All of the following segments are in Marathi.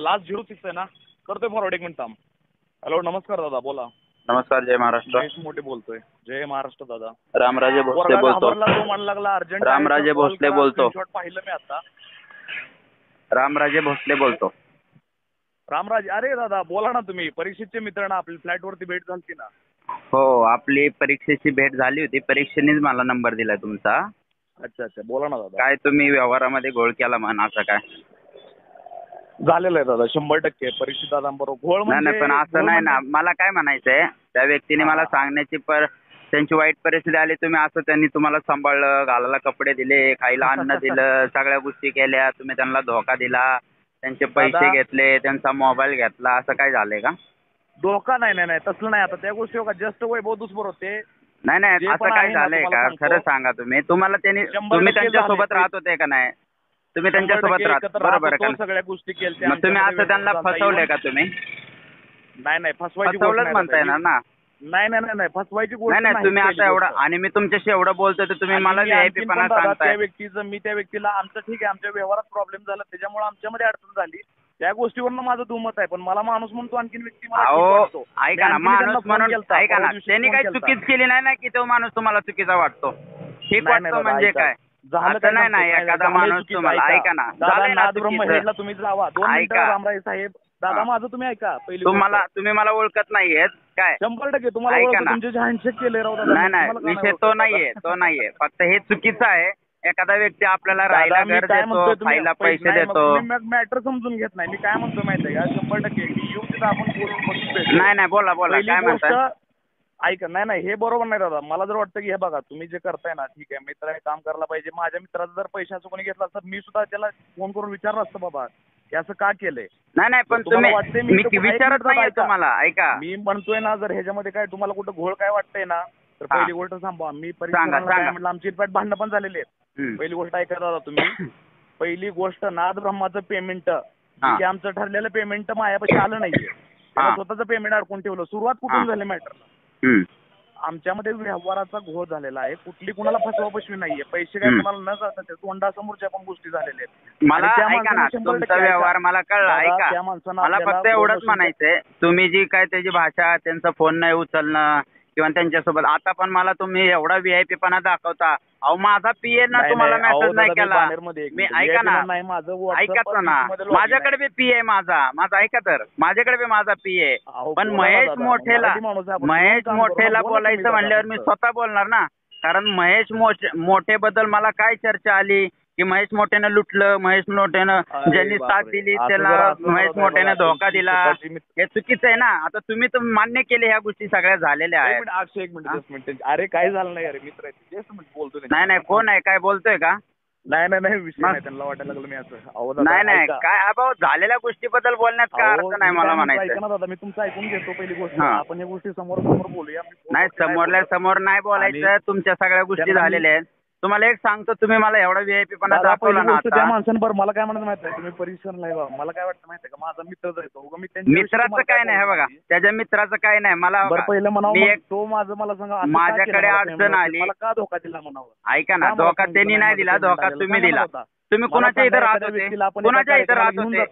लास्ट 06 आहे ना, करतोय फॉरवर्ड 1 मिनिट थांब. हॅलो नमस्कार दादा बोला. नमस्कार, जय महाराष्ट्र. महेश मोठे बोलतोय. जय महाराष्ट्र दादा. रामराजे भोसले बोलतो. घाबरला तो म्हणायला लागला अर्जंट. रामराजे भोसले बोलतो. पाहिलं मी आता. रामराजे भोसले बोलतो. रामराज, अरे दादा बोला ना तुम्ही. परीक्षेचे मित्र ना, आपली फ्लाईट वरती भेट झाली ना. हो, आपली परीक्षेची भेट झाली होती. परीक्षेनेच मला नंबर दिलाय तुमचा. अच्छा अच्छा, बोला ना दादा. काय तुम्ही व्यवहारामध्ये घोळ केला म्हणा, असं काय झालेलं आहे दादा 100% परीक्षित दादांबरोबर घोळ. नाही, पण असं नाही ना. मला काय म्हणायचंय, त्या व्यक्तीने मला सांगण्याची त्यांची वाईट परिस्थिती आली, तुम्ही असं त्यांनी तुम्हाला सांभाळलं, घालायला कपडे दिले, खायला अन्न दिलं, सगळ्या गोष्टी केल्या, तुम्ही त्यांना धोका दिला, त्यांचे पैसे घेतले, त्यांचा मोबाईल घेतला, असं काय झालंय का? धोका नाही तसलं नाही. आता त्या गोष्टी बघा, जस्ट वैभव दुसबर होते. नाही असं काय झालंय का? खरं सांगा तुम्ही. तुम्ही त्यांच्यासोबत राहत होते का नाही? तुम्ही त्यांच्यासोबत राहत, बरोबर का? सगळ्या गोष्टी केल्या. मग तुम्ही असं त्यांना फसवलंय का तुम्ही? नाही फसवायची फसवलंच म्हणता येणार ना. नाही फसवायची गोष्ट नाही. तुम्ही आता एवढं, आणि मी तुमच्याशी एवढं बोलतोय तर तुम्ही मला व्हीआयपीपणा सांगताय. त्या व्यक्तीचं, मी त्या व्यक्तीला, आमचं ठीक आहे, आमच्या व्यवहारात प्रॉब्लेम झाला त्याच्यामुळे आमच्यामध्ये अडचण झाली, त्या गोष्टीवरनं माझं दुमत आहे. पण मला माणूस म्हणतो आणखीन व्यक्ती ऐका ना, माणूस म्हणून ऐका ना, त्यांनी काही चुकीच केली नाही ना की तो माणूस तुम्हाला चुकीचा वाटतो. ठीक वाटतो म्हणजे काय? असं नाही एखादा माणूस तुम्हाला, ऐका ना, तुम्ही जावा 2 मिनिटं रामराय साहेब. दादा माझं तुम्ही ऐका. पहिली तुम्ही मला ओळखत नाहीयेत काय? 100% तुम्हाला तुमचे हँडशेक केले राव दादा. नाही विषय तो नाहीये. फक्त हे चुकीचं आहे. एखादा व्यक्ती आपल्याला राहायला घर देतो, खायला पैसे देतो. मॅटर समजून घेत नाही. मी काय म्हणतो माहिती आहे का? 100% मी येऊ तिथं आपण बोलून बसून भेटू. नाही बोला काय म्हणता? ऐका, नाही हे बरोबर नाही दादा. मला जर वाटतं की हे बघा तुम्ही जे करताय ना, ठीक आहे, मित्र काम करायला पाहिजे. माझ्या मित्राचा जर पैशाचं कोणी घेतला तर मी सुद्धा त्याला फोन करून विचारलं असतं बाबा की असं का केलंय. नाही पण तुम्ही, मी विचारत नाही तुम्हाला. ऐका, मी म्हणतोय ना, जर ह्याच्यामध्ये काय तुम्हाला कुठं घोळ काय वाटतंय ना, तर पहिली गोष्ट सांगा. मी म्हटलं आमची इथपाट भांडणं पण झालेली आहेत. पहिली गोष्ट ऐका दादा तुम्ही. पहिली गोष्ट नाद ब्रह्माचं पेमेंट, की आमचं ठरलेलं पेमेंट माझ्यापाशी आलं नाहीये. स्वतःचं पेमेंट अडकून ठेवलं. सुरुवात कुठून झाली मॅटरला? आमच्यामध्ये व्यवहाराचा घोळ झालेला आहे. कुठली कुणाला फसवापसवी नाहीये. पैसे काय कुणाला न जातात, तोंडासमोरच्या पण गोष्टी झालेल्या आहेत. मला ऐका ना, तुमचा व्यवहार मला कळला. ऐका, मला फक्त एवढंच म्हणायचंय, तुम्ही जी काय त्याची भाषा, त्यांचा फोन नाही उचलणं किंवा त्यांच्यासोबत, आता पण मला तुम्ही एवढा व्हीआयपीपणा दाखवता. अहो माझा पीए ना तुम्हाला मेसेज नाही केला. मी ऐका ना, माझ्याकडे बी पीए माझा ऐका तर, माझ्याकडे बी माझा पीए. पण महेश मोठेला बोलायचं म्हणल्यावर मी स्वतः बोलणार ना. कारण महेश मोठे बद्दल मला काय चर्चा आली की महेश मोठेनं लुटलं, महेश मोठेनं ज्यांनी साथ दिली त्याला महेश मोठेनं धोका दिला. हे चुकीचं आहे ना. आता तुम्ही तर मान्य केले ह्या गोष्टी सगळ्या झालेल्या आहेत. 1 मिनिट. अरे काय झालं नाही, अरे मित्र बोलतो. नाही कोण आहे, काय बोलतोय का? नाही विषय नाही. त्यांना वाटायला लागलं मी असं. नाही काय अभाव झालेल्या गोष्टीबद्दल बोलण्यात काय अर्थ नाही मला म्हणायचं. ऐका ना दादा, मी तुमचं ऐकून घेतो. पहिली गोष्ट आपण या गोष्टी समोर बोलूया. नाही, समोर नाही बोलायचं. तुमच्या सगळ्या गोष्टी झालेल्या आहेत. तुम्हाला एक सांगतो, तुम्ही मला एवढा व्हीआयपीपणा दाखवला ना. त्या माणसांबरोबर मला काय म्हणत माहिती आहे, तुम्ही परीक्षण नाही बा. मला काय वाटतं माहिती आहे का, माझा मित्र जायचो. मित्राचं काय नाही, हे बघा, त्याच्या मित्राचं काय नाही. मला पहिलं म्हणावं, तो माझं मला सांगा, माझ्याकडे अडचण आली, मला का धोका दिला म्हणावं. ऐका ना, धोका त्यांनी नाही दिला, धोका तुम्ही दिला. तुम्ही कुणाच्या इथं राहत होते? कुणाच्या इथं राहत होते?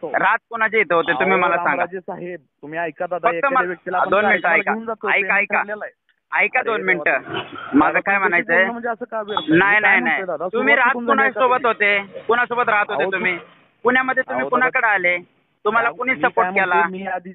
कुणाच्या इथं होते तुम्ही मला सांगा. साहेब तुम्ही ऐका दादा, 2 मिनिटं ऐका 2 मिनिटं. माझं काय म्हणायचंय, नाही तुम्ही राहत कुणासोबत होते? कुणासोबत राहत होते तुम्ही? पुण्यामध्ये तुम्ही कुणाकडे आले? तुम्हाला कुणी सपोर्ट केला?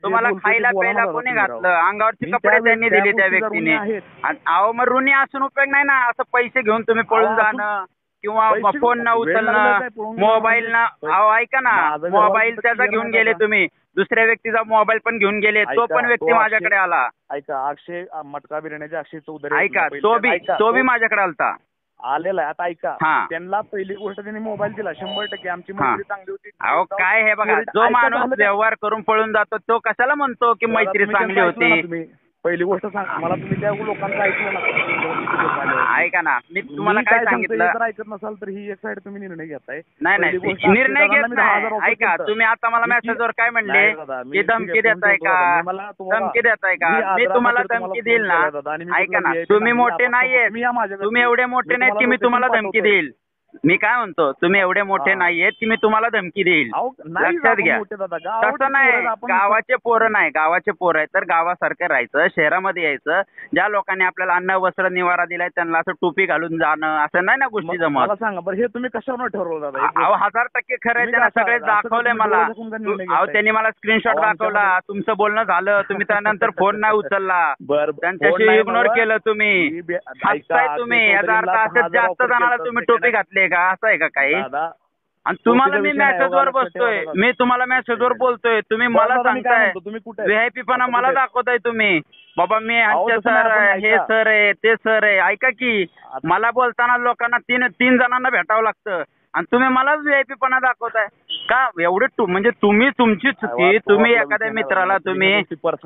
तुम्हाला खायला प्यायला कोणी घातलं? अंगावरची कपडे त्यांनी दिले त्या व्यक्तीने. अहो मग ऋणी असून उपयोग नाही ना. असं पैसे घेऊन तुम्ही पळून जाणं किंवा फोन न उचलणं, मोबाईल ना. अहो ऐका ना, मोबाईल त्याचा घेऊन गेले तुम्ही, दुसऱ्या व्यक्तीचा मोबाईल पण घेऊन गेले. तो पण व्यक्ती माझ्याकडे आला. ऐका, अक्षय मटका बिर्याणीचे अक्षय चौधरी, ऐका, तो बी माझ्याकडे आलता, आलेला आहे. आता ऐका, त्यांना पहिली गोष्ट त्यांनी मोबाईल दिला. 100% आमची मैत्री चांगली होती. अहो काय हे बघा, जो माणूस व्यवहार करून पळून जातो तो कशाला म्हणतो की मैत्री चांगली होती? पहिली गोष्ट सांगा मला, तुम्ही त्या लोकांचं ऐकलं ना? ऐका ना, मी तुम्हाला काय सांगितलं, जर ऐकत नसाल तर ही एक साइड तुम्ही निर्णय घेताय. नाही निर्णय घेत नाही. ऐका, तुम्ही आता मला मेसेजवर काय म्हणले की धमकी देताय का? धमकी देताय का? मी तुम्हाला धमकी देईल ना. ऐका ना, तुम्ही मोठे नाहीये, तुम्ही एवढे मोठे नाहीत की मी तुम्हाला धमकी देईल. मी काय म्हणतो, तुम्ही एवढे मोठे नाहीयेत की मी तुम्हाला धमकी देईल. लक्षात घ्या. तसं नाही, गावाचे पोरं नाही, गावाचे पोरं आहेत तर गावासारखं राहायचं, शहरामध्ये यायचं. ज्या लोकांनी आपल्याला अन्न वस्त्र निवारा दिलाय त्यांना असं टोपी घालून जाणं असं नाही ना गोष्टी जमत. मला सांगा बरं, हे तुम्ही कशावर ठरवलं दादा? अहो 1000% खरं आहे, त्यांना सगळे दाखवलंय मला. अहो त्यांनी मला स्क्रीनशॉट दाखवला, तुमचं बोलणं झालं, तुम्ही त्यानंतर फोन नाही उचलला, त्यांच्याशी इग्नोर केलं तुम्ही. हसताय तुम्ही, याचा अर्थ असं जास्त जणांना तुम्ही टोपी घातली का, असं आहे का काही? आणि तुम्हाला मी मेसेजवर बसतोय, मी तुम्हाला मेसेजवर बोलतोय, तुम्ही मला सांगताय व्हीआयपी पणा मला दाखवताय तुम्ही. बाबा मी आमचे सर हे सर आहे ते सर आहे. ऐका की, मला बोलताना लोकांना तीन जणांना भेटावं लागतं आणि तुम्ही मलाच व्हीआयपी पणा दाखवताय का? एवढे म्हणजे तुम्ही तुमची चुकी, तुम्ही एखाद्या मित्राला तुम्ही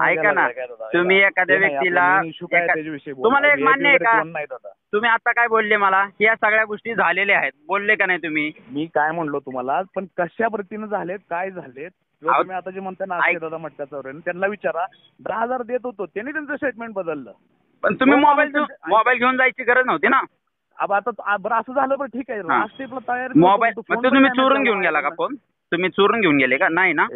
ऐका ना, तुम्ही एखाद्या व्यक्तीला तुम्हाला एक मान्य आहे का? तुम्ही आता काय बोलले मला की या सगळ्या गोष्टी झालेल्या आहेत, बोलले का नाही तुम्ही? मी काय म्हणलो तुम्हाला, पण कशा पद्धतीने झालेत, काय झालेत? तुम्ही आता जे म्हणता ना दादा मटक्याचा त्यांना विचारा. 10,000 देत होतो, त्यांनी त्यांचं स्टेटमेंट बदललं. पण तुम्ही मोबाईल घेऊन जायची गरज नव्हती ना. अब आता बरं असं झालं, बरं ठीक आहे, तयार मोबाईल तुम्ही चोरून घेऊन गेला का फोन? तुम्ही चोरून घेऊन गेले का? नाही ना.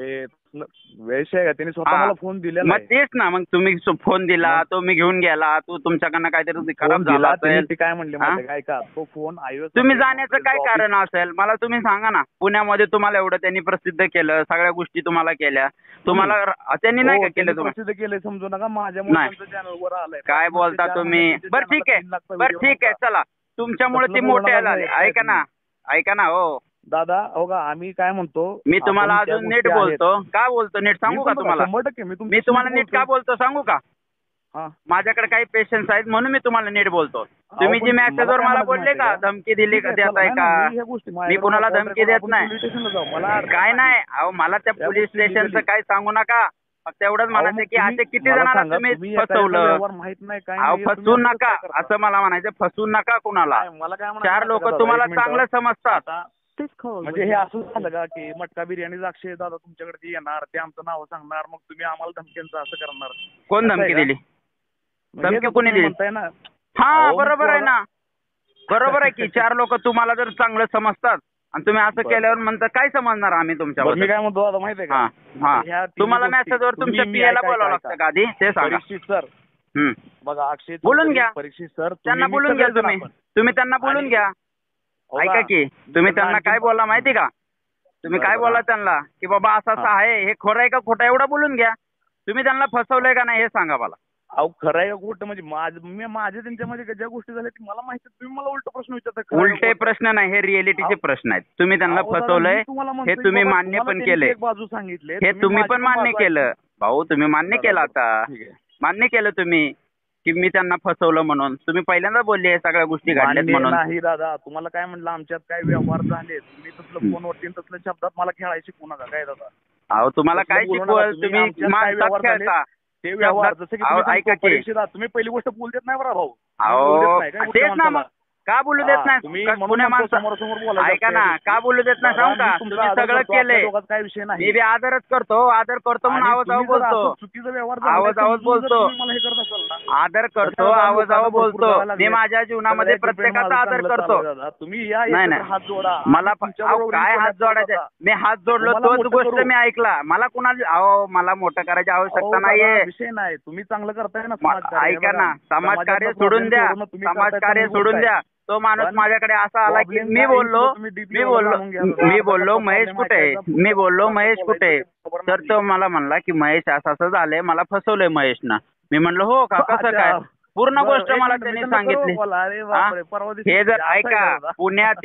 विषय आहे, त्यांनी स्वतः मला फोन दिला. मग तेच ना, मग तुम्ही फोन दिला, तो मी घेऊन गेला, तो तुमच्याकडनं काहीतरी खराब झाला असेल. काय म्हणले काय का, तो फोन तुम्ही जाण्याचं काय कारण असेल मला तुम्ही सांगा ना. पुण्यामध्ये तुम्हाला एवढं त्यांनी प्रसिद्ध केलं, सगळ्या गोष्टी तुम्हाला केल्या, तुम्हाला त्यांनी नाही का केलं? तुम्ही प्रसिद्ध केलं समजू नका, माझ्या चॅनलवर आलंय. काय बोलता तुम्ही? बरं ठीक आहे, चला तुमच्यामुळे ते मोठे झाले. ऐका ना हो दादा, हो का, आम्ही काय म्हणतो, मी तुम्हाला अजून नीट बोलतो. का बोलतो नीट सांगू का तुम्हाला? 100% मी तुम्हाला नीट का बोलतो सांगू का? माझ्याकडे काही पेशन्स आहेत म्हणून मी तुम्हाला नीट बोलतो. तुम्ही जी मेसेजवर मला बोलले का, धमकी दिली का, देताय का? मी कुणाला धमकी देत नाही, काय नाही. अहो मला त्या पोलीस स्टेशनचं काही सांगू नका. फक्त एवढंच म्हणायचं की असे किती जणांना तुम्ही फसवलं. अहो फसवू नका असं मला म्हणायचं, फसवू नका कुणाला. 4 लोक तुम्हाला चांगलं समजतात. म्हणजे हे असं झालं का की मटका बिर्याणी अक्षय दादा तुमच्याकडे येणार, ते आमचं नाव सांगणार, मग तुम्ही आम्हाला धमक्यांचं असं करणार? कोण धमकी दिली? धमकी कोणी दिली ना? हा बरोबर आहे ना, बरोबर आहे की 4 लोक तुम्हाला जर चांगलं समजतात आणि तुम्ही असं केल्यावर म्हणता काय समजणार आम्ही तुमच्यावर? मी काय म्हणतो दादा माहिती आहे का, तुम्हाला मेसेजवर तुमच्या पीएला बोलावं लागतं का आधी ते सांगा. परीक्षित सर बघा, अक्षय बोलून घ्या, परीक्षित सर त्यांना बोलून घ्या, तुम्ही त्यांना बोलून घ्या. ऐका की, तुम्ही त्यांना काय बोलला माहिती का? तुम्ही काय बोलला त्यांना की बाबा असं असं आहे, हे खरं आहे का खोटं एवढं बोलून घ्या. तुम्ही त्यांना फसवलंय का नाही हे सांगा मला. अहो खरं आहे का खोटं म्हणजे माझे त्यांच्यामध्ये ज्या गोष्टी झाल्या ती मला माहिती, तुम्ही मला उलट प्रश्न विचारता. उलटे प्रश्न नाही, हे रिएलिटीचे प्रश्न आहेत. तुम्ही त्यांना फसवलंय हे तुम्ही मान्य पण केले, बाजू सांगितले, हे तुम्ही पण मान्य केलं. भाऊ तुम्ही मान्य केलं, आता मान्य केलं तुम्ही की मी त्यांना फसवलं म्हणून. तुम्ही पहिल्यांदा बोलले हे सगळ्या गोष्टी घडल्यात म्हणून. नाही दादा, तुम्हाला काय म्हणलं, आमच्यात काय व्यवहार झाले, तुम्ही तसलं फोनवरती तसल्या शब्दात मला खेळायला शिकवू नका काय दादा. अहो तुम्हाला काय शिकवल, तुम्ही माणसात खेळता ते व्यवहार. जसं की ऐका की तुम्ही पहिली गोष्ट बोलू देत नाही बरं भाऊ. अहो तेच ना, मग का बोलू देत नाही? पुण्या माणसं ऐका ना, का बोलू देत नाही सांगू का? तुम्ही सगळं केलंय, काय विषय नाही. मी बी आदर करतो म्हणून आवाज बोलतो, चुकीचा व्यवहार आवाज बोलतो, आदर करतो, आवाज बोलतो. मी माझ्या जीवनामध्ये प्रत्येकाचा आदर करतो. तुम्ही नाही नाही, हात जोडा. मला काय हात जोडायचे? मी हात जोडलो तोच गोष्ट मी ऐकला. मला कुणाला अहो मला मोठं करायची आवश्यकता नाहीये. विषय नाही, तुम्ही चांगलं करताय ना. ऐका ना, समाजकार्य सोडून द्या, समाजकार्य सोडून द्या. तो माणूस माझ्याकडे असा आला की मी बोललो महेश कुठे आहे, मी बोललो महेश कुठे आहे, तर तो मला म्हणला की महेश असं असं झालंय, मला फसवलंय महेशनं. मी म्हणलो हो का, कसं काय? पूर्ण गोष्ट मला त्यांनी सांगितली. हे जर ऐका, पुण्यात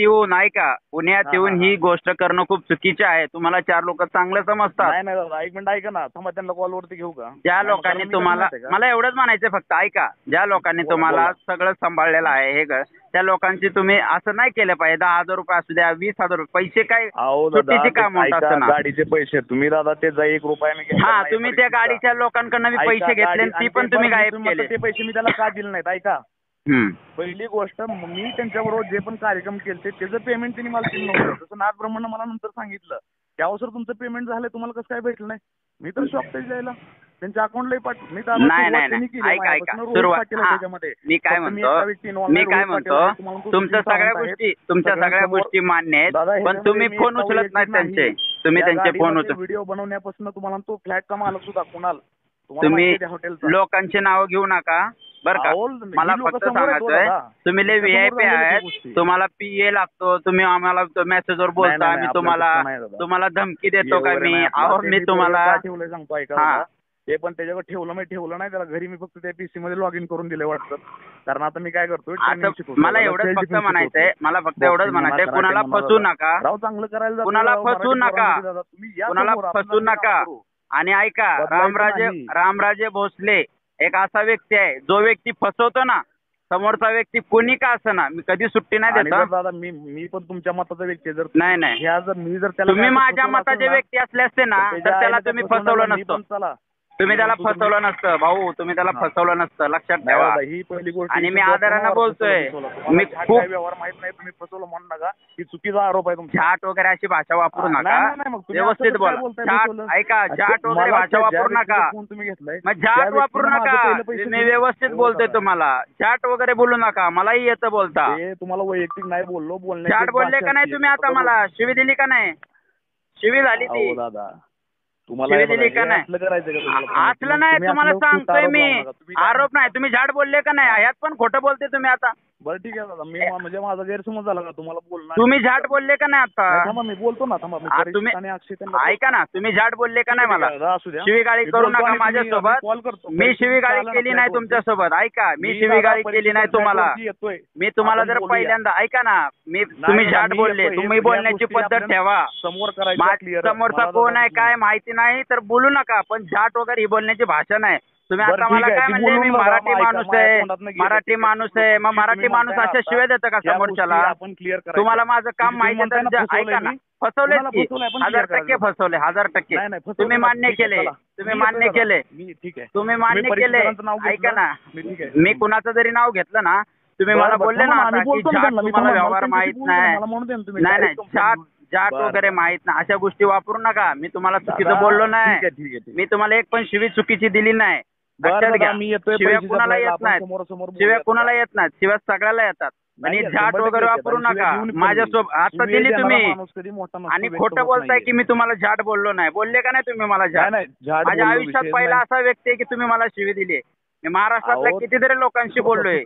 येऊन ही गोष्ट करणं खूप चुकीचे आहे. तुम्हाला 4 लोक चांगलं समजतात. नाही दादा, एक मिनिट ऐका ना, थांबा त्यांना कॉलवरती घेऊ का? ज्या लोकांनी तुम्हाला, मला एवढंच म्हणायचं फक्त ऐका, ज्या लोकांनी तुम्हाला सगळं सांभाळलेलं आहे हे त्या लोकांची तुम्ही असं नाही केलं पाहिजे. 10,000 रुपये असू द्या, 20,000 रुपये, पैसे काय छोटीशी काम होतात ना. गाडीचे पैसे तुम्ही दादा ते 1 रुपयाने हा, तुम्ही त्या गाडीच्या लोकांकडनं पैसे घेतले, ती पण तुम्ही गायब केले. ते पैसे मी त्याला का दिले नाहीत ऐका. पहिली गोष्ट, मी त्यांच्याबरोबर जे पण कार्यक्रम केले त्याचं पेमेंट त्यांनी मला दिलं नव्हतं. तसं नाथ ब्रह्मनं मला नंतर सांगितलं त्यावर सर तुमचं पेमेंट झालंय, तुम्हाला कसं काय भेटलं नाही? मी तर शॉक द्यायला त्यांच्या अकाउंटला मी नाही ऐका सुरुवात मी काय म्हणतो तुमच्या सगळ्या गोष्टी मान्य आहेत, पण तुम्ही फोन उचलत नाहीत त्यांचे. तुम्ही त्यांचे फोन व्हिडिओ बनवण्यापासून तुम्हाला तो फ्लॅटचा मालक सुद्धा कुणाल तुम्ही लोकांचे नाव घेऊ नका बरं का. मला फक्त सांगायचंय तुम्ही लय VIP आहेत, तुम्हाला PA लागतो, तुम्ही आम्हाला मेसेजवर बोलता, आम्ही तुम्हाला धमकी देतो का? मी तुम्हाला सांगतो ऐका, ते पण त्याच्यावर ठेवलं नाही त्याला घरी. मी फक्त त्या PC मध्ये लॉग इन करून दिले व्हॉट्सअप. कारण आता मी काय करतोय, मला एवढंच फक्त म्हणायचंय, कुणाला फसवू नका, चांगलं करायला कुणाला फसवू नका, कुणाला फसवू नका. आणि ऐका, रामराजे भोसले एक असा व्यक्ती आहे, जो व्यक्ती फसवतो ना, समोरचा व्यक्ती कोणी का असना, मी कधी सुट्टी नाही देत. दादा मी पण तुमच्या मताचा व्यक्ती जर नाही तुम्ही माझ्या मताचे व्यक्ती असले असते ना, तर त्याला तुम्ही फसवलं नसतं. तुम्ही त्याला फसवलं नसतं भाऊ, तुम्ही त्याला फसवलं नसतं, लक्षात ठेवा. ही पहिली गोष्ट. आणि मी आदरानं बोलतोय, मी खूप व्यवहार माहित नाही, तुम्ही फसवलं म्हणून नका, ही चुकीचा आरोप आहे तुमचा. झाट वगैरे अशी भाषा वापरू नका, व्यवस्थित बोला. ऐका, झाट वगैरे भाषा वापरू नका, तुम्ही घेतलाय मग झाट वापरू नका. मी व्यवस्थित बोलतोय तुम्हाला, झाट वगैरे बोलू नका. मलाही येतं बोलता. तुम्हाला वैयक्तिक नाही बोललो, झाट बोलले का नाही तुम्ही? आता मला शिवी दिली का नाही? शिवी झाली ती दादा. तुम्हाला दिली का नाही? असलं नाही तुम्हाला सांगतोय मी, आरोप नाही. तुम्ही झाड बोलले का नाही? ह्यात पण खोटं बोलते तुम्ही आता. बरं ठीक आहे दादा, मी म्हणजे माझा गैरसमज झाला का तुम्हाला बोलणार? तुम्ही झाड बोलले का नाही आता? थांबा मी बोलतो ना, थांबा. तुम्ही ऐका ना, तुम्ही झाड बोलले का नाही? मला शिवीगाळी करू नका माझ्यासोबत. मी शिवीगाळी केली नाही तुमच्यासोबत. ऐका, मी शिवीगाळी केली नाही तुम्हाला. मी तुम्हाला जर पहिल्यांदा ऐका ना, तुम्ही झाड बोलले, तुम्ही बोलण्याची पद्धत ठेवा. समोरचा कोण आहे काय माहिती नाही तर बोलू नका, पण झाट वगैरे ही बोलण्याची भाषा नाही. तुम्ही आता मला काय म्हणले, मी मराठी माणूस आहे, मराठी माणूस आहे. मग मराठी माणूस अशा शिवाय देतं का समोरच्याला? तुम्हाला माझं काम माहिती आहे तर ऐका ना. फसवलेच की 1000% फसवले, 1000%. तुम्ही मान्य केले, तुम्ही मान्य केले, तुम्ही मान्य केले. ऐका ना, मी कुणाचं जरी नाव घेतलं ना, तुम्ही मला बोलले ना आता की झाट तुम्हाला व्यवहार माहित नाही, नाही जाट वगैरे माहित नाही, अशा गोष्टी वापरू नका. मी तुम्हाला चुकीचं बोललो नाही, मी तुम्हाला एक पण शिवी चुकीची दिली नाही. लक्षात घ्या, शिव्या कुणाला येत नाहीत, शिव्या कुणाला येत नाहीत, शिव्या सगळ्याला येतात. आणि झाट वगैरे वापरू नका माझ्यासोबत. आता दिली तुम्ही आणि खोटं बोलताय की मी तुम्हाला झाट बोललो नाही. बोलले का नाही तुम्ही मला झाट? माझ्या आयुष्यात पहिला असा व्यक्ती आहे की तुम्ही मला शिवी दिली. मी महाराष्ट्रातल्या कितीतरी लोकांशी बोललोय,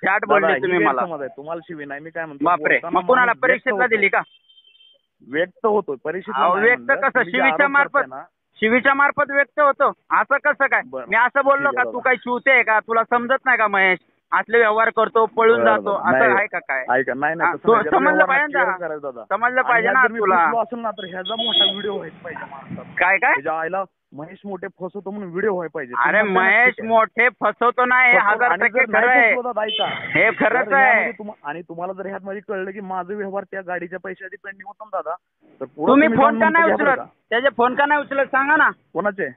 झाट बोलले तुम्ही मला. तुम्हाला शिवी नाही, मी काय म्हणतो, बापरे. मग कुणाला परीक्षेतला दिली का? व्यक्त होतो परीक्षेत. व्यक्त कसं? शिवीच्या मार्फत व्यक्त होतो असं कसं काय? मी असं बोललो का तू काही शिवते का? तुला समजत नाही का महेश? असले व्यवहार करतो, पळून जातो, असं आहे का काय? समजलं पाहिजे ना, समजलं पाहिजे ना तुला. असेल ना तर ह्याचा मोठा व्हिडिओ व्हायला पाहिजे. काय आयला महेश मोठे फसवतो म्हणून व्हिडिओ व्हायला पाहिजे. अरे महेश मोठे फसवतो नाही, 1000% खरं आहे, हे खरंच आहे. आणि तुम्हाला जर ह्यात मध्ये कळलं की माझा व्यवहार त्या गाडीच्या पैशाची पेंडिंग होता दादा, तर तुम्ही फोन का नाही उचलत? त्याचे फोन का नाही उचलत सांगा ना. कोणाचे?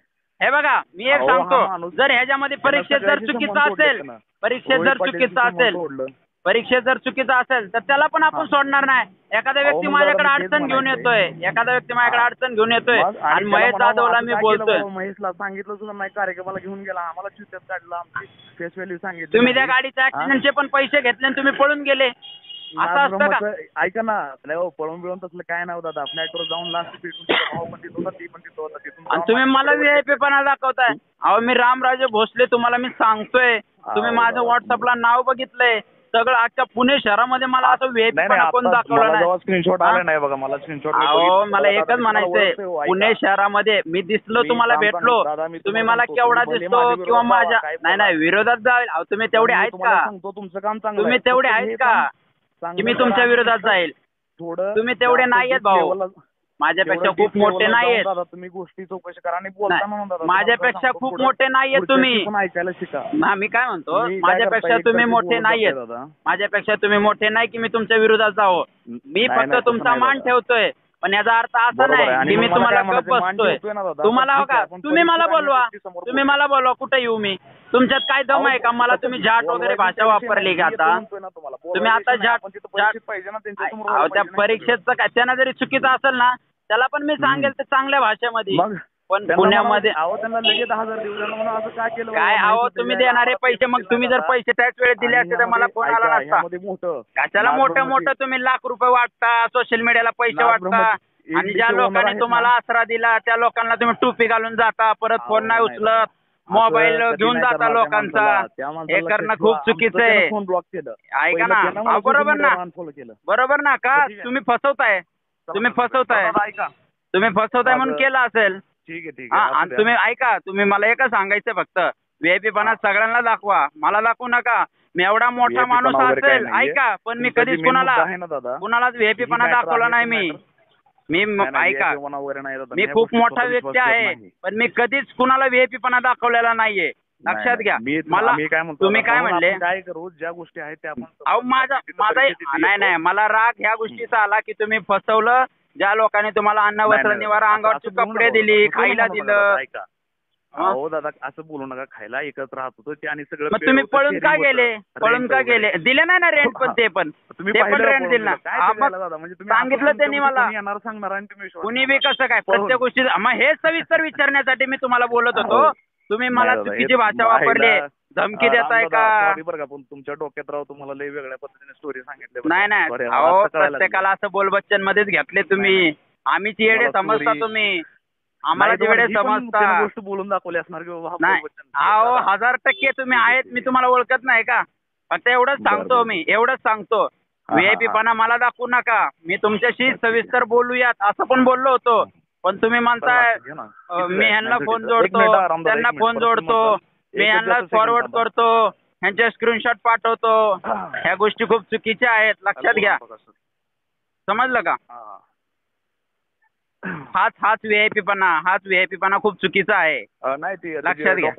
हे बघा, मी एक सांगतो, जर ह्याच्यामध्ये परीक्षेत जर चुकीचं असेल, परीक्षेत जर चुकीचा असेल तर त्याला पण आपण सोडणार नाही. एखादा व्यक्ती माझ्याकडे अडचण घेऊन येतोय, आणि महेश जाधवला मी बोलतोय. महेशला सांगितलं सुद्धा नाही, कार्यक्रमाला घेऊन गेला, आम्हाला चिठ्ठीत काढला, आमची फेस व्हॅल्यू सांगितली. तुम्ही त्या गाडीच्या ऍक्सिडेंटचे पण पैसे घेतले आणि तुम्ही पळून गेले, असं असतं का? ऐका ना, पळून बिळून तसलं काय नाही दादा. फ्लॅटवर जाऊन लास्ट भाऊ पण तिथं होता, ती पण तिथं होता, आणि तुम्ही मला VIP पणा दाखवताय. अहो मी रामराजे भोसले तुम्हाला मी सांगतोय, तुम्ही माझं व्हॉट्सअपला नाव बघितलंय सगळं, अख्ख्या पुणे शहरामध्ये मला असं VIP पणा कोण दाखवलं नाही. स्क्रीनशॉट आला नाही बघा मला, स्क्रीनशॉट. अहो मला एकच म्हणायचंय, पुणे शहरामध्ये मी दिसलो, तुम्हाला भेटलो, तुम्ही मला केवढा दिसतो किंवा माझ्या नाही विरोधात जाईल. अहो तुम्ही तेवढे आहेत का? तुमचं काम चांगलं, तुम्ही तेवढे आहेत का की मी तुमच्या विरोधात जाईल? तुम्ही तेवढे नाहीयेत भाऊ, माझ्यापेक्षा खूप मोठे नाहीयेत. तुम्ही गोष्टी चौकशी करा आणि बोलता. माझ्यापेक्षा खूप मोठे नाहीयेत तुम्ही. ऐकायला शिका. मी काय म्हणतो, माझ्यापेक्षा तुम्ही मोठे नाहीयेत, माझ्यापेक्षा तुम्ही मोठे नाही की मी तुमच्या विरोधात जावं. मी फक्त तुमचा मान ठेवतोय, पण याचा अर्थ असा नाही की मी तुम्हाला गप्प बसतोय. तुम्हाला हो का, तुम्ही मला बोलवा, कुठे येऊ मी? तुमच्यात काय दम आहे का? मला तुम्ही झाट वगैरे भाषा वापरली का? आता तुम्ही आता झाट त्या परीक्षेचं काय, त्यांना जरी चुकीचं असेल ना, त्याला पण मी सांगेल ते चांगल्या भाषेमध्ये. मग पण पुण्यामध्ये त्यांना लगेच 10,000 देऊ द्या म्हणून असं काय केलं काय अहो तुम्ही देणारे पैसे, मग तुम्ही जर पैसे त्याच वेळेस दिले असते तर मला फोन आला नसता. कशाला मोठं मोठं तुम्ही लाख रुपये वाटता, सोशल मीडियाला पैसे वाटता, आणि ज्या लोकांनी तुम्हाला आसरा दिला त्या लोकांना तुम्ही टोपी घालून जाता, परत फोन नाही उचलत, मोबाईल घेऊन जाता लोकांचा. हे करणं खूप चुकीचं आहे. फोन ब्लॉक केलं. ऐका ना, बरोबर ना, बरोबर ना, का तुम्ही फसवताय, तुम्ही फसवताय, तुम्ही फसवताय म्हणून केलं असेल. ठीक आहे हा, आणि तुम्ही ऐका, तुम्ही मला एकच सांगायचं फक्त, व्हीआयपी पणा सगळ्यांना दाखवा, मला दाखवू नका. मी एवढा मोठा माणूस असेल, ऐका, पण मी कधीच कुणालाच व्हीआयपी पणा दाखवला नाही. मी ऐका, मी खूप मोठा व्यक्ती आहे, पण मी कधीच कुणाला व्हीआयपी पणा दाखवलेला नाहीये, लक्षात घ्या. मला तुम्ही काय म्हणले, काय करू, ज्या गोष्टी आहेत त्या आपण, अहो माझा नाही, मला राग ह्या गोष्टीचा आला की तुम्ही फसवलं. ज्या लोकांनी तुम्हाला अन्न वस्त्र निवारा, अंगावरचे कपडे दिली, खायला दिलं. हो दादा, असं बोलू नका. खायला एकत्र राहत होतो ते, आणि सगळं. मग तुम्ही पळून का गेले, पळून का गेले? दिले नाही ना रेंट, पण ते पण रेंट दिलं ना. सांगितलं त्यांनी मला, कुणी बी कसं काय प्रत्येक गोष्टी. मग हे सविस्तर विचारण्यासाठी मी तुम्हाला बोलत होतो. तुम्ही मला चुकीची भाषा वापरली, धमकी देताय का? बरं का, पण तुमच्या डोक्यात राव तुम्हाला लय वेगळ्या पद्धतीने स्टोरी सांगितली. नाही, अहो प्रत्येकाला असं बोलबच्चन मध्येच घेतले तुम्ही. आम्हीच येडे समजता तुम्ही, आम्हाला जेवढे समजता. गोष्ट बोलून दाखवली असणार की नाही, अहो 1000% तुम्ही आहेत, मी तुम्हाला ओळखत नाही का? फक्त एवढंच सांगतो, मी एवढंच सांगतो, व्हीआयपी पणा मला दाखवू नका. मी तुमच्याशी सविस्तर बोलूयात असं पण बोललो होतो, पण तुम्ही म्हणताय मी ह्यांना फोन जोडतो, त्यांना फोन जोडतो, मी ह्यांना फॉरवर्ड करतो, ह्यांचे स्क्रीनशॉट पाठवतो. ह्या गोष्टी खूप चुकीच्या आहेत, लक्षात घ्या. समजलं का? हाच व्हीआयपी पणा खूप चुकीचा आहे, लक्षात घ्या.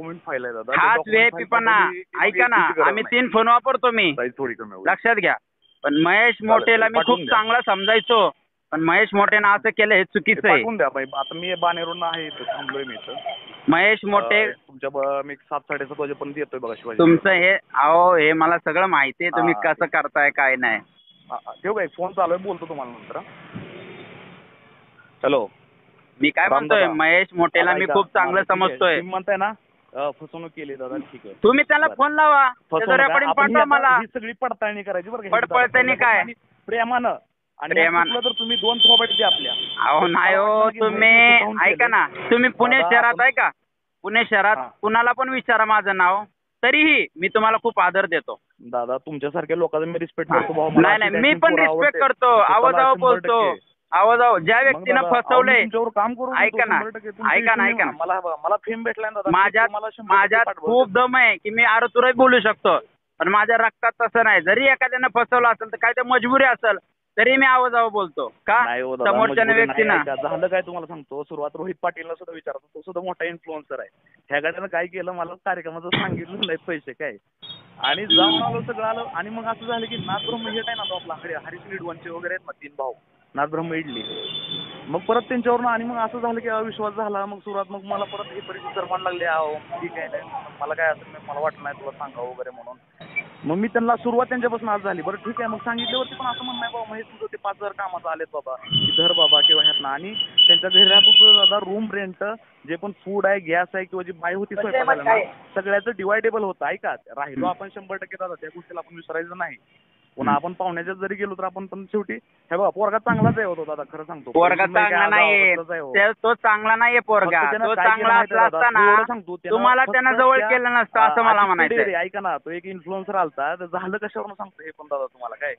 हाच व्हीआयपी पणा. ऐका ना, आम्ही 3 फोन वापरतो मी, लक्षात घ्या. पण महेश मोठेला मी खूप चांगला समजायचो, पण महेश मोठेनं असं केलं, हे चुकीचं आहे. आता मी बाणेरून आहे, थांबलोय मी इथं. महेश मोठे तुमच्या मी 7-7:30 वाजेपर्यंत येतोय बघा शिवाजी. तुमचं हे हे मला सगळं माहिती आहे, तुम्ही कसं करताय काय नाही. ठेव काय, फोन चालू आहे, बोलतो तुम्हाला नंतर. हॅलो, मी काय म्हणतोय, महेश मोठेला मी खूप चांगलं समजतोय. तुम्ही म्हणताय ना फसवणूक केली दादा, ठीक आहे. तुम्ही त्याला फोन लावा, रेकॉर्डिंग पाठवा मला. ही सगळी पडताळणी करायची बरं. पडताळणी काय? प्रेमानं. आणि तर तुम्ही 2 थोबाट द्या आपल्या. अहो नाही हो, तुम्ही ऐका ना, तुम्ही पुणे शहरात आहे का? पुणे शहरात कुणाला पण विचारा माझं नाव, तरीही मी तुम्हाला खूप आदर देतो. दादा तुमच्यासारख्या लोकांचा मी रिस्पेक्ट करतो. नाही, मी पण रिस्पेक्ट करतो, आवाजावर बोलतो, आवाजावर. ज्या व्यक्तीनं फसवलंय, काम करू. ऐका ना, मला फेम भेटलाय ना माझ्यात खूप दम आहे की मी आरतुरात बोलू शकतो, पण माझ्या रक्तात तसं नाही. जरी एखाद्यानं फसवलं असेल तर काय ते मजबुरी असेल, तरी मी आवाजावर बोलतो का? समोरच्या व्यक्तीनं झालं काय तुम्हाला सांगतो. सुरुवात रोहित पाटीलला सुद्धा विचारतो, तो सुद्धा मोठा इन्फ्लुएन्सर आहे. ह्या गाड्यानं काय केलं, मला कार्यक्रमाचं सांगितलं नाही पैसे काय, आणि जाऊन आलो, सगळं आलं. आणि मग असं झालं की नाथब्रह्म हेट आहे ना, तो आपला हरीश निडवणचे वगैरे आहेत ना 3 भाऊ, नाथब्रह्म इडली. मग परत त्यांच्यावरून आणि मग असं झालं की अविश्वास झाला. मग सुरुवात, मग मला परत हे परिस्थिती तर म्हणायला लागले, अहो ठीक आहे, मला काय असेल मला वाटलं नाही तुला सांगावं वगैरे म्हणून. मग मी त्यांना सुरुवात त्यांच्यापासून आज झाली. बरं ठीक आहे, मग सांगितल्यावरती पण असं म्हणणं नाही बाबा महेश तुझं ते 5,000 कामाचं आलेत बाबा, धर बाबा किंवा ह्यात ना. आणि त्यांच्या घरी राहतो दादा, रूम रेंट, जे पण फूड आहे, गॅस आहे, किंवा जी बाय होती स्वयंपाकाला ना, सगळ्याचं डिवायडेबल होतं. ऐका, राहिलो आपण 100% दादा, त्या गोष्टीला आपण विसरायचं नाही. पुन्हा आपण पाहुण्याच्यात जरी गेलो तर आपण पण शेवटी हे बघा, पोरगा चांगलाच आहे होतो दादा, खरं सांगतो. पोरगा चांगला नाहीये, तो चांगला नाहीये पोरगा. तो चांगला असला असताना तुम्हाला त्यानं जवळ केलं नसतं, असं मला म्हणायचं. ऐका ना, तो एक इन्फ्लुएन्सर आलता, तर झालं कशावरून सांगतो हे पण दादा तुम्हाला काय.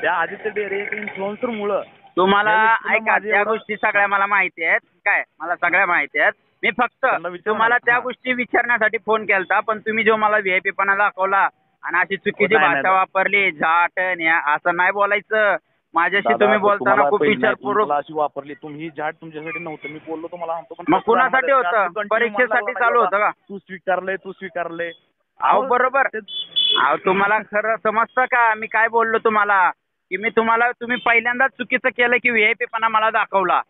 त्या आदित्य डेरे एक इन्फ्लुएन्सर मुळे तुम्हाला, ऐका, त्या गोष्टी सगळ्या मला माहिती आहेत काय, मला सगळ्या माहिती आहेत. मी फक्त तुम्हाला त्या गोष्टी विचारण्यासाठी फोन केलता, पण तुम्ही जो मला व्हीआयपी पणा दाखवला आणि अशी चुकीची भाषा वापरली, झाट असं नाही बोलायचं. माझ्याशी तुम्ही बोलताना खूप विचारपूर्वक अशी वापरली. तुम्ही झाट तुमच्यासाठी नव्हतं, मी बोललो तुम्हाला. मग कुणासाठी होतं? परीक्षेसाठी चालू होतं का? तू स्वीकारलंय. अहो बरोबर. अहो तुम्हाला खरं समजतं का मी काय बोललो तुम्हाला? की तुम्ही पहिल्यांदाच चुकीचं केलं की व्हीआयपी पणा मला दाखवला.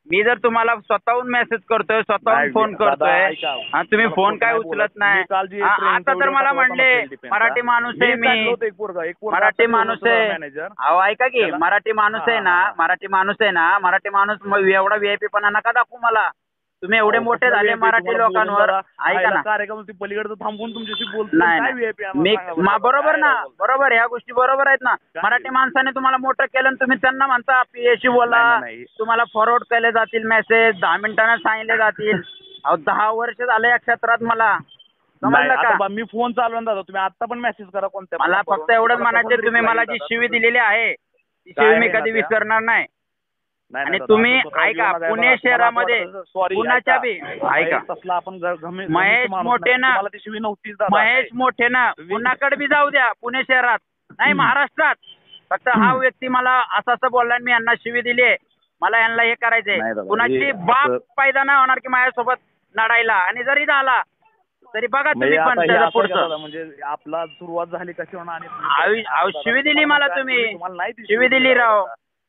मी जर तुम्हाला स्वतःहून मेसेज करतोय, स्वतःहून फोन करतोय, आणि तुम्ही फोन काय उचलत नाही. आता तर मला म्हणले मराठी माणूस आहे मी, मराठी माणूस आहे. अहो ऐका की, मराठी माणूस आहे ना, मराठी माणूस आहे ना, मराठी माणूस एवढा व्हीआयपी पणा नका दाखवू मला. तुम्ही एवढे मोठे झाले मराठी लोकांवर. ऐका ना, पलीकडे थांबून तुमच्याशी नाही मी बरोबर ना, बरोबर ह्या गोष्टी बरोबर आहेत ना. मराठी माणसाने तुम्हाला मोठं केलं आणि तुम्ही त्यांना म्हणता पीएशी बोला, तुम्हाला फॉरवर्ड केले जातील मेसेज, 10 मिनिटांना सांगितले जातील. अहो 10 वर्ष झाले या क्षेत्रात मला, समजलं का. मी फोन चालवून दादा, तुम्ही आता पण मेसेज करा कोणत्या. मला फक्त एवढंच म्हणायचं, तुम्ही मला जी शिवी दिलेली आहे ती शिवी मी कधी विसरणार नाही. आणि तुम्ही ऐका, पुणे शहरामध्ये कुणाच्या बी ऐका, महेश मोठे ना कुणाकडे बी जाऊ द्या, पुणे शहरात नाही महाराष्ट्रात, फक्त हा व्यक्ती मला असं असं बोलला आणि मी यांना शिवी दिली आहे, मला यांना हे करायचंय, कुणाची बाप पैदा नाही होणार की माझ्यासोबत लढायला. आणि जरी झाला तरी बघा तुम्ही पण त्याचं पुढचं म्हणजे आपला सुरुवात झाली कशी होणार. शिवी दिली मला तुम्ही, शिवी दिली राव.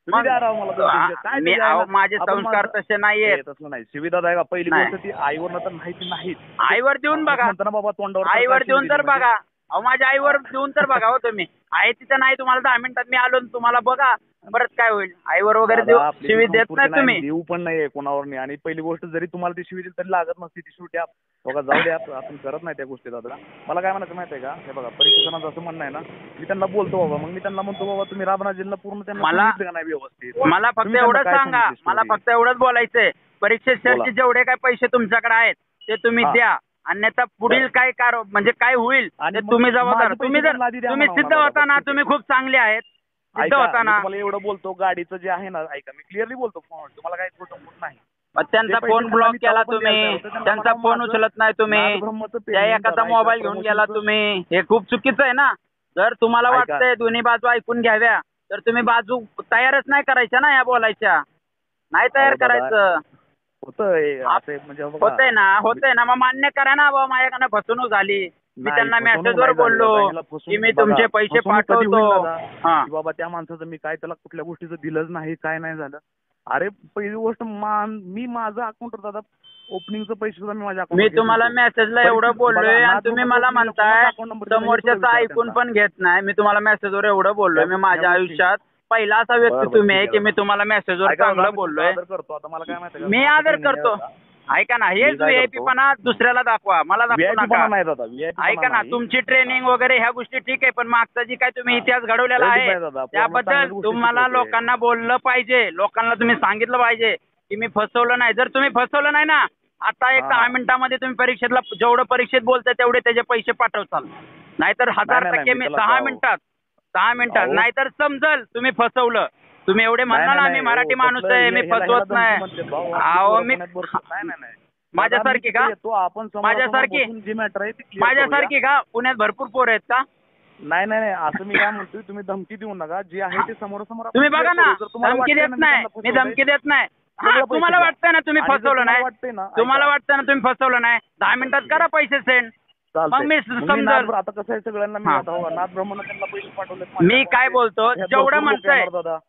माझे संस्कार तसे नाहीये. तसं नाही शिवी दादा. का पहिली गोष्ट ती आईवर तर माहिती नाही, आईवर देऊन बघा, बाबा तोंडावर आईवर देऊन तर बघा. अहो माझ्या आईवर देऊन तर बघा हो तुम्ही. आहे तिथं नाही, तुम्हाला 10 मिनिटात मी आलो तुम्हाला बघा परत काय होईल. आईवर वगैरे देऊ शिवी देत नाही तुम्ही, देऊ पण नाहीये कोणावर नाही. आणि पहिली गोष्ट जरी तुम्हाला ती शिवी दिली तरी लागत नसती ती शेवटी बघा जाऊ द्या, आपण करत नाही त्या गोष्टी. दादा मला काय म्हणायचं माहिती आहे का, हे बघा परीक्षकांचं असं म्हणणं आहे ना, मी त्यांना बोलतो बाबा, मग मी त्यांना म्हणतो बाबा तुम्ही राबना जिल्हा पूर्ण त्यांना नाही व्यवस्थित. मला फक्त एवढंच सांगा, मला फक्त एवढंच बोलायचंय, परीक्षेचे जेवढे काय पैसे तुमच्याकडे आहेत ते तुम्ही द्या, अन्यथा पुढील काय म्हणजे काय होईल ते तुम्ही जबाबदार. तुम्ही जर तुम्ही सिद्ध होता ना, तुम्ही खूप चांगले आहेत, सिद्ध होता ना. मला एवढं बोलतो गाडीचं जे आहे ना, ऐका मी क्लिअरली बोलतो फोनवर, तुम्हाला काही खोटं बोलत नाही. त्यांचा फोन ब्लॉक केला तुम्ही, त्यांचा फोन उचलत नाही तुम्ही, त्या एकाचा मोबाईल घेऊन गेला तुम्ही, हे खूप चुकीचं आहे ना. जर तुम्हाला वाटतंय दोन्ही बाजू ऐकून घ्याव्या तर तुम्ही बाजू तयारच नाही करायच्या ना, या बोलायच्या नाही तयार करायचं. होतंय ना, मग मान्य करा ना बाबा माझ्याकडनं फसवणूक झाली. मी त्यांना मेसेजवर बोललो की मी तुमचे पैसे पाठवतो. बाबा त्या माणसाचं मी काय त्याला कुठल्या गोष्टीचं दिलंच नाही, काय नाही झालं. अरे पहिली गोष्ट मी माझं अकाउंट दादा ओपनिंगचं पैसे सुद्धा मी माझ्या मी तुम्हाला मेसेजला एवढं बोललोय आणि तुम्ही मला म्हणताय समोरच्याचं ऐकून पण घेत नाही. मी तुम्हाला मेसेजवर एवढं बोललोय, मी माझ्या आयुष्यात पहिला असा व्यक्ती तुम्ही आहे की मी तुम्हाला मेसेजवर चांगलं बोललोय. मी आदर करतो. ऐका ना, हेच व्हीआयपीपणा दुसऱ्याला दाखवा, मला दाखवू नका. ऐका ना, तुमची ट्रेनिंग वगैरे ह्या गोष्टी ठीक आहे, पण मागचा जी काय तुम्ही इतिहास घडवलेला आहे त्याबद्दल तुम्हाला लोकांना बोललं पाहिजे, लोकांना तुम्ही सांगितलं पाहिजे की मी फसवलं नाही. जर तुम्ही फसवलं नाही ना, आता एक 10 मिनिटामध्ये तुम्ही परीक्षेतला जेवढं परीक्षेत बोलताय तेवढे त्याचे पैसे पाठवचाल, नाहीतर 1000% मी 10 मिनिटात नाहीतर समजल तुम्ही फसवलं. तुम्ही एवढे म्हणता ना मी मराठी माणूस आहे, मी फसवत नाही. अहो मी माझ्यासारखी का, माझ्यासारखी का पुण्यात भरपूर पोर आहेत का? नाही असं मी काय म्हणतोय, तुम्ही धमकी देऊ नका, जे आहे ते समोरासमोर तुम्ही बघा ना. धमकी देत नाही मी, धमकी देत नाही. तुम्हाला वाटतंय ना तुम्ही फसवलं नाही, तुम्हाला वाटतं ना तुम्ही फसवलं नाही, 10 मिनिटात करा पैसे सेंड, मग मी समजल. आता कसं आहे सगळ्यांना नाथ ब्रह्मनं त्यांना पैसे पाठवले. मी काय बोलतो, जेवढं म्हणतंय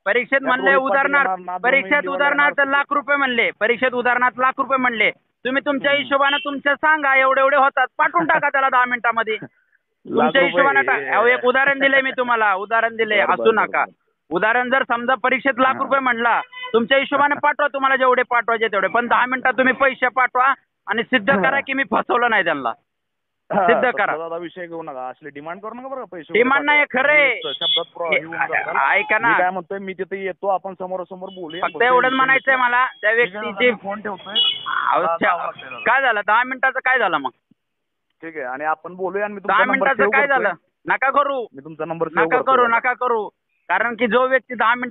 परीक्षेत म्हणले उदाहरणार्थ लाख रुपये म्हणले, परीक्षेत उदाहरणार्थ लाख रुपये म्हणले, तुम्ही तुमच्या हिशोबानं तुमच्या सांगा एवढे होतात, पाठवून टाका त्याला 10 मिनिटामध्ये तुमच्या हिशोबानं. एक उदाहरण दिलंय मी तुम्हाला, उदाहरण दिले, असू नका. उदाहरण जर समजा परीक्षेत लाख रुपये म्हणला, तुमच्या हिशोबाने पाठवा, तुम्हाला जेवढे पाठवायचे तेवढे, पण 10 मिनिटात तुम्ही पैसे पाठवा आणि सिद्ध करा की मी फसवलं नाही त्यांना, सिद्ध करा. विषय घेऊ नका, असले डिमांड करू नका बरं. पैसे डिमांड नाही, खरे ऐका ना, काय म्हणतोय मी तिथे येतो, आपण समोरासमोर बोलूया. फक्त एवढंच म्हणायचंय मला त्या व्यक्तीची. फोन ठेवतोय, काय झालं 10 मिनिटाचं काय झालं मग? ठीक आहे, आणि आपण बोलूया. 10 मिनिटाचं काय झालं? नका करू, मी तुमचा नंबर नका करू, कारण की जो व्यक्ती 10 मिनिट